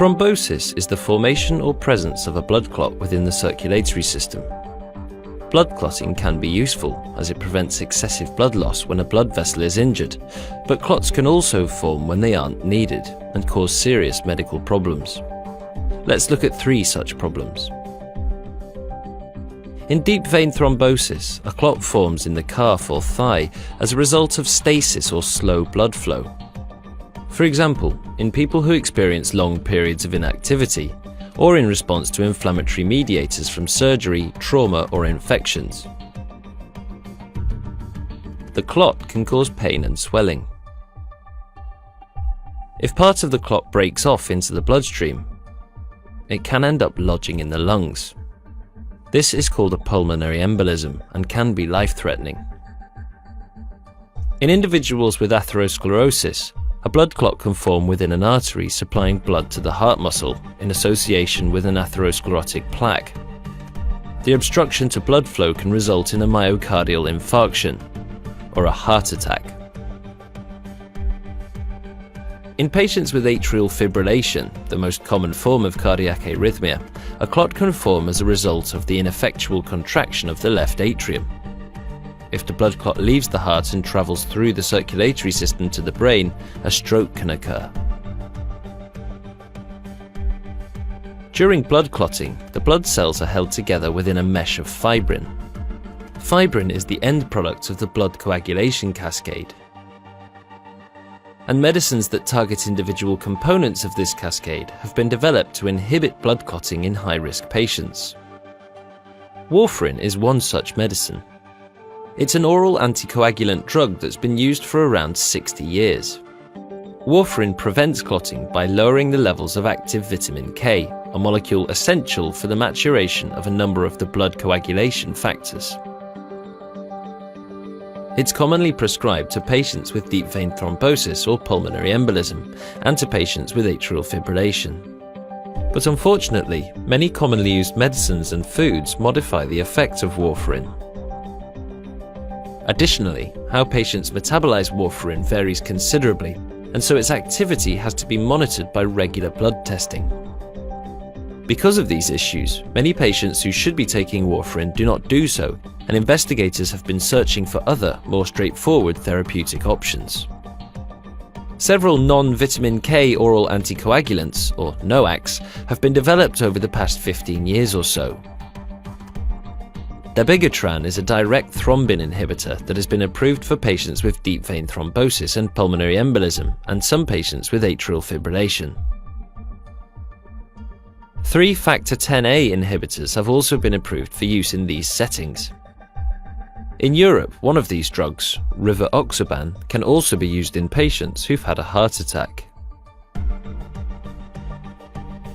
Thrombosis is the formation or presence of a blood clot within the circulatory system. Blood clotting can be useful, as it prevents excessive blood loss when a blood vessel is injured, but clots can also form when they aren't needed and cause serious medical problems. Let's look at 3 such problems. In deep vein thrombosis, a clot forms in the calf or thigh as a result of stasis or slow blood flow. For example, in people who experience long periods of inactivity, or in response to inflammatory mediators from surgery, trauma, or infections. The clot can cause pain and swelling. If part of the clot breaks off into the bloodstream, it can end up lodging in the lungs. This is called a pulmonary embolism and can be life-threatening. In individuals with atherosclerosis, a blood clot can form within an artery supplying blood to the heart muscle in association with an atherosclerotic plaque. The obstruction to blood flow can result in a myocardial infarction, or a heart attack. In patients with atrial fibrillation, the most common form of cardiac arrhythmia, a clot can form as a result of the ineffectual contraction of the left atrium. If the blood clot leaves the heart and travels through the circulatory system to the brain, a stroke can occur. During blood clotting, the blood cells are held together within a mesh of fibrin. Fibrin is the end product of the blood coagulation cascade. And medicines that target individual components of this cascade have been developed to inhibit blood clotting in high-risk patients. Warfarin is one such medicine. It's an oral anticoagulant drug that's been used for around 60 years. Warfarin prevents clotting by lowering the levels of active vitamin K, a molecule essential for the maturation of a number of the blood coagulation factors. It's commonly prescribed to patients with deep vein thrombosis or pulmonary embolism, and to patients with atrial fibrillation. But unfortunately, many commonly used medicines and foods modify the effect of warfarin. Additionally, how patients metabolize warfarin varies considerably, and so its activity has to be monitored by regular blood testing. Because of these issues, many patients who should be taking warfarin do not do so, and investigators have been searching for other, more straightforward therapeutic options. Several non-vitamin K oral anticoagulants, or NOACs, have been developed over the past 15 years or so. Dabigatran is a direct thrombin inhibitor that has been approved for patients with deep vein thrombosis and pulmonary embolism, and some patients with atrial fibrillation. 3 factor Xa inhibitors have also been approved for use in these settings. In Europe, one of these drugs, rivaroxaban, can also be used in patients who've had a heart attack.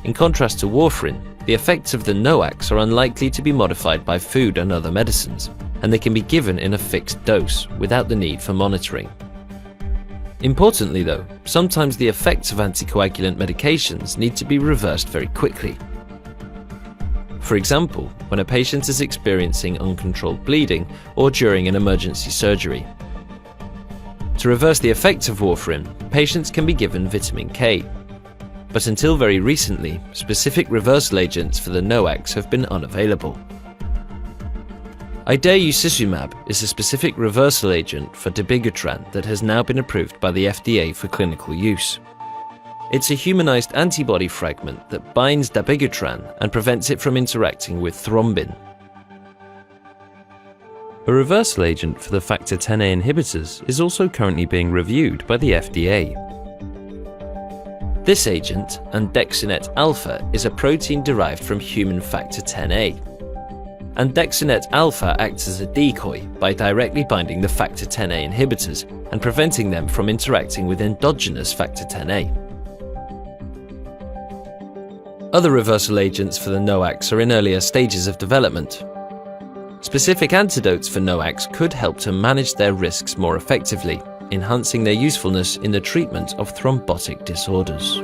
In contrast to warfarin, the effects of the NOACs are unlikely to be modified by food and other medicines, and they can be given in a fixed dose without the need for monitoring. Importantly though, sometimes the effects of anticoagulant medications need to be reversed very quickly. For example, when a patient is experiencing uncontrolled bleeding or during an emergency surgery. To reverse the effects of warfarin, patients can be given vitamin K. But until very recently, specific reversal agents for the NOACs have been unavailable. Idarucizumab is a specific reversal agent for dabigatran that has now been approved by the FDA for clinical use. It's a humanized antibody fragment that binds dabigatran and prevents it from interacting with thrombin. A reversal agent for the factor Xa inhibitors is also currently being reviewed by the FDA. This agent, andexanet alpha, is a protein derived from human factor Xa. Andexanet alpha acts as a decoy by directly binding the factor Xa inhibitors and preventing them from interacting with endogenous factor Xa. Other reversal agents for the NOACs are in earlier stages of development. Specific antidotes for NOACs could help to manage their risks more effectively, enhancing their usefulness in the treatment of thrombotic disorders.